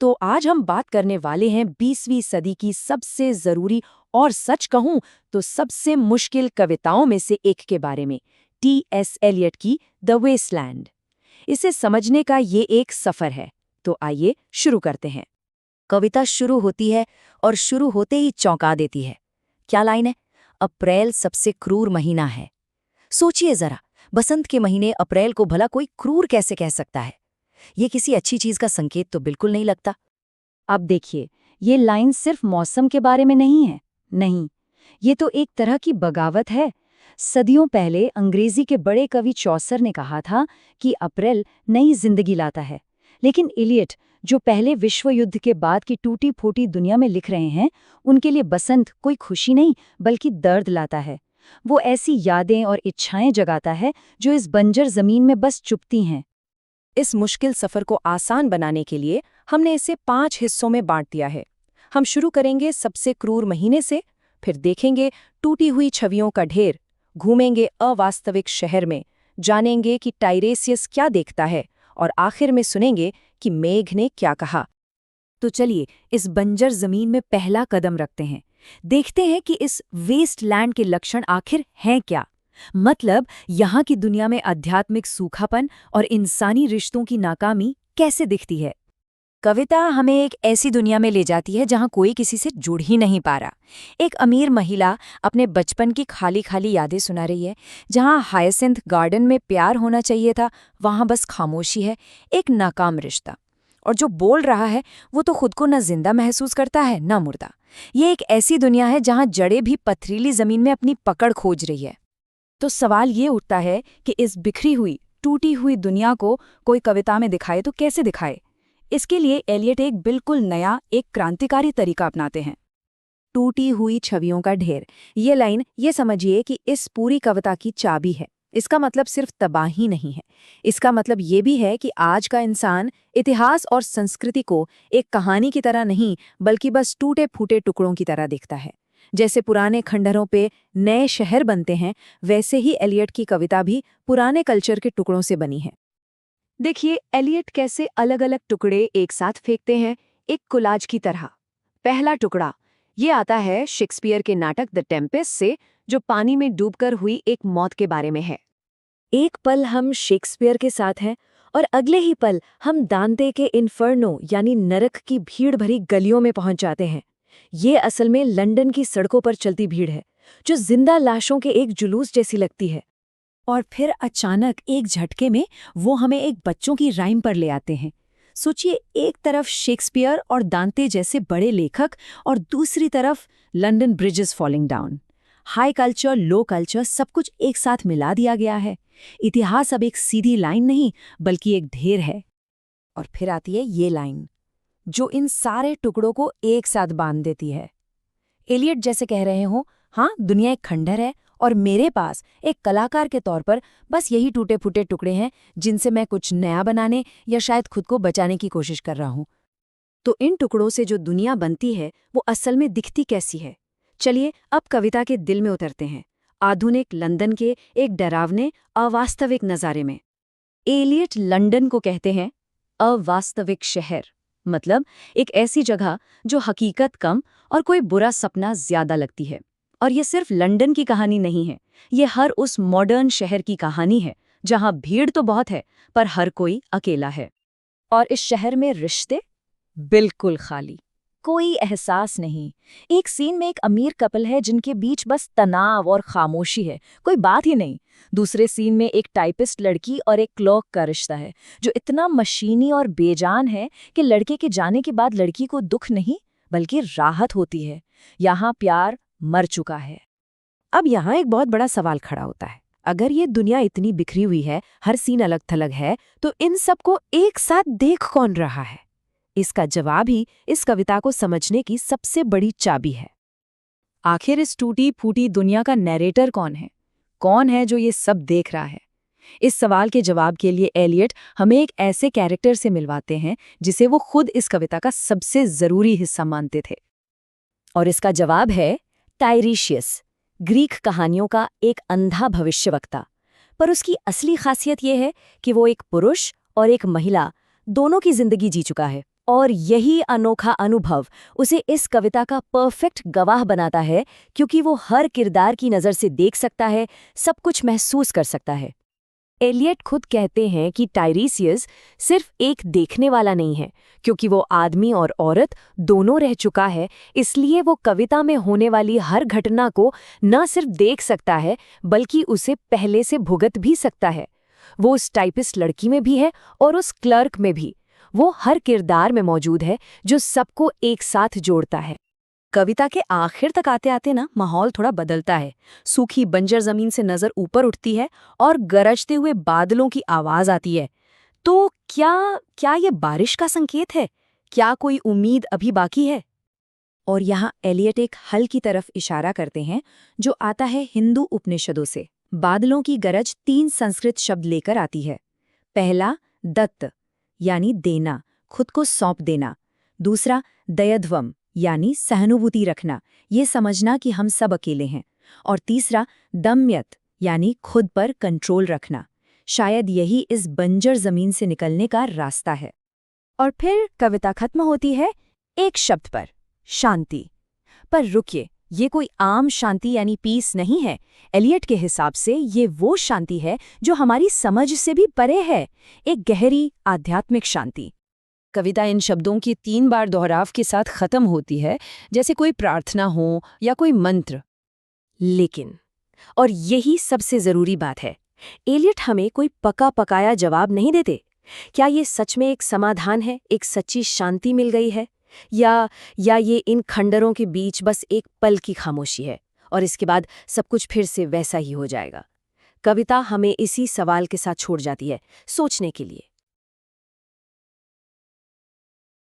तो आज हम बात करने वाले हैं 20वीं सदी की सबसे जरूरी और सच कहूं तो सबसे मुश्किल कविताओं में से एक के बारे में, टी.एस. एलियट की द वेस्टलैंड। इसे समझने का ये एक सफर है, तो आइए शुरू करते हैं। कविता शुरू होती है और शुरू होते ही चौंका देती है। क्या लाइन है? अप्रैल सबसे क्रूर महीना है। सोचिए जरा, बसंत के महीने अप्रैल को भला कोई क्रूर कैसे कह सकता है? ये किसी अच्छी चीज का संकेत तो बिल्कुल नहीं लगता। अब देखिए, ये लाइन सिर्फ मौसम के बारे में नहीं है। नहीं, ये तो एक तरह की बगावत है। सदियों पहले अंग्रेजी के बड़े कवि चौसर ने कहा था कि अप्रैल नई जिंदगी लाता है। लेकिन इलियट, जो पहले विश्व युद्ध के बाद की टूटी फूटी दुनिया में लिख रहे हैं, उनके लिए बसंत कोई खुशी नहीं बल्कि दर्द लाता है। वो ऐसी यादें और इच्छाएं जगाता है जो इस बंजर जमीन में बस चुपती हैं। इस मुश्किल सफर को आसान बनाने के लिए हमने इसे 5 हिस्सों में बांट दिया है। हम शुरू करेंगे सबसे क्रूर महीने से, फिर देखेंगे टूटी हुई छवियों का ढेर, घूमेंगे अवास्तविक शहर में, जानेंगे कि टाइरेसियस क्या देखता है, और आखिर में सुनेंगे कि मेघ ने क्या कहा। तो चलिए इस बंजर जमीन में पहला कदम रखते हैं। देखते हैं कि इस वेस्टलैंड के लक्षण आखिर हैं क्या। मतलब यहाँ की दुनिया में आध्यात्मिक सूखापन और इंसानी रिश्तों की नाकामी कैसे दिखती है। कविता हमें एक ऐसी दुनिया में ले जाती है जहाँ कोई किसी से जुड़ ही नहीं पा रहा। एक अमीर महिला अपने बचपन की खाली खाली यादें सुना रही है। जहाँ हायसिंथ गार्डन में प्यार होना चाहिए था, वहाँ बस खामोशी है, एक नाकाम रिश्ता। और जो बोल रहा है वो तो खुद को न जिंदा महसूस करता है न मुर्दा। ये एक ऐसी दुनिया है जहाँ जड़ें भी पथरीली जमीन में अपनी पकड़ खोज रही है। तो सवाल ये उठता है कि इस बिखरी हुई, टूटी हुई दुनिया को कोई कविता में दिखाए तो कैसे दिखाए। इसके लिए एलियट एक बिल्कुल नया, एक क्रांतिकारी तरीका अपनाते हैं। टूटी हुई छवियों का ढेर, ये लाइन ये समझिए कि इस पूरी कविता की चाबी है। इसका मतलब सिर्फ तबाही नहीं है, इसका मतलब ये भी है कि आज का इंसान इतिहास और संस्कृति को एक कहानी की तरह नहीं बल्कि बस टूटे फूटे टुकड़ों की तरह देखता है। जैसे पुराने खंडहरों पे नए शहर बनते हैं, वैसे ही एलियट की कविता भी पुराने कल्चर के टुकड़ों से बनी है। देखिए एलियट कैसे अलग अलग टुकड़े एक साथ फेंकते हैं, एक कोलाज की तरह। पहला टुकड़ा ये आता है शेक्सपियर के नाटक द टेम्पेस्ट से, जो पानी में डूबकर हुई एक मौत के बारे में है। एक पल हम शेक्सपियर के साथ हैं और अगले ही पल हम दांते के इन्फर्नो यानी नरक की भीड़ भरी गलियों में पहुंच जाते हैं। ये असल में लंदन की सड़कों पर चलती भीड़ है, जो जिंदा लाशों के एक जुलूस जैसी लगती है। और फिर अचानक एक झटके में वो हमें एक बच्चों की राइम पर ले आते हैं। सोचिए, एक तरफ शेक्सपियर और दांते जैसे बड़े लेखक और दूसरी तरफ London bridges falling down. High culture, low culture, सब कुछ एक साथ मिला दिया गया है। इतिहास अब एक सीधी लाइन नहीं बल्कि एक ढेर है। और फिर आती है ये लाइन जो इन सारे टुकड़ों को एक साथ बांध देती है। एलियट जैसे कह रहे हो, हाँ दुनिया एक खंडहर है और मेरे पास एक कलाकार के तौर पर बस यही टूटे फूटे टुकड़े हैं जिनसे मैं कुछ नया बनाने या शायद खुद को बचाने की कोशिश कर रहा हूँ। तो इन टुकड़ों से जो दुनिया बनती है वो असल में दिखती कैसी है? चलिए अब कविता के दिल में उतरते हैं, आधुनिक लंदन के एक डरावने अवास्तविक नज़ारे में। एलियट लंदन को कहते हैं अवास्तविक शहर, मतलब एक ऐसी जगह जो हकीकत कम और कोई बुरा सपना ज्यादा लगती है। और ये सिर्फ लंदन की कहानी नहीं है, ये हर उस मॉडर्न शहर की कहानी है जहां भीड़ तो बहुत है पर हर कोई अकेला है। और इस शहर में रिश्ते बिल्कुल खाली, कोई एहसास नहीं। एक सीन में एक अमीर कपल है जिनके बीच बस तनाव और खामोशी है, कोई बात ही नहीं। दूसरे सीन में एक टाइपिस्ट लड़की और एक क्लर्क का रिश्ता है जो इतना मशीनी और बेजान है कि लड़के के जाने के बाद लड़की को दुख नहीं बल्कि राहत होती है। यहाँ प्यार मर चुका है। अब यहाँ एक बहुत बड़ा सवाल खड़ा होता है, अगर ये दुनिया इतनी बिखरी हुई है, हर सीन अलग थलग है, तो इन सबको एक साथ देख कौन रहा है? इसका जवाब ही इस कविता को समझने की सबसे बड़ी चाबी है। आखिर इस टूटी फूटी दुनिया का नैरेटर कौन है? कौन है जो ये सब देख रहा है? इस सवाल के जवाब के लिए एलियट हमें एक ऐसे कैरेक्टर से मिलवाते हैं जिसे वो खुद इस कविता का सबसे जरूरी हिस्सा मानते थे। और इसका जवाब है टाइरेशियस, ग्रीक कहानियों का एक अंधा भविष्यवक्ता। पर उसकी असली खासियत यह है कि वो एक पुरुष और एक महिला दोनों की जिंदगी जी चुका है। और यही अनोखा अनुभव उसे इस कविता का परफेक्ट गवाह बनाता है, क्योंकि वो हर किरदार की नज़र से देख सकता है, सब कुछ महसूस कर सकता है। एलियट खुद कहते हैं कि टाइरीसियस सिर्फ एक देखने वाला नहीं है, क्योंकि वो आदमी और औरत दोनों रह चुका है, इसलिए वो कविता में होने वाली हर घटना को न सिर्फ देख सकता है बल्कि उसे पहले से भुगत भी सकता है। वो उस टाइपिस्ट लड़की में भी है और उस क्लर्क में भी। वो हर किरदार में मौजूद है जो सबको एक साथ जोड़ता है। कविता के आखिर तक आते आते ना माहौल थोड़ा बदलता है। सूखी बंजर जमीन से नजर ऊपर उठती है और गरजते हुए बादलों की आवाज आती है। तो क्या ये बारिश का संकेत है? क्या कोई उम्मीद अभी बाकी है? और यहाँ एलियट एक हल की तरफ इशारा करते हैं जो आता है हिंदू उपनिषदों से। बादलों की गरज 3 संस्कृत शब्द लेकर आती है। पहला दत्त यानी देना, खुद को सौंप देना। दूसरा दयध्वम यानी सहानुभूति रखना, ये समझना कि हम सब अकेले हैं। और तीसरा दम्यत यानी खुद पर कंट्रोल रखना। शायद यही इस बंजर जमीन से निकलने का रास्ता है। और फिर कविता खत्म होती है एक शब्द पर, शांति। पर रुकिए, ये कोई आम शांति यानी पीस नहीं है। एलियट के हिसाब से ये वो शांति है जो हमारी समझ से भी परे है, एक गहरी आध्यात्मिक शांति। कविता इन शब्दों की 3 बार दोहराव के साथ खत्म होती है, जैसे कोई प्रार्थना हो या कोई मंत्र। लेकिन, और यही सबसे जरूरी बात है, एलियट हमें कोई पका पकाया जवाब नहीं देते। क्या ये सच में एक समाधान है, एक सच्ची शांति मिल गई है, या ये इन खंडरों के बीच बस एक पल की खामोशी है और इसके बाद सब कुछ फिर से वैसा ही हो जाएगा? कविता हमें इसी सवाल के साथ छोड़ जाती है, सोचने के लिए।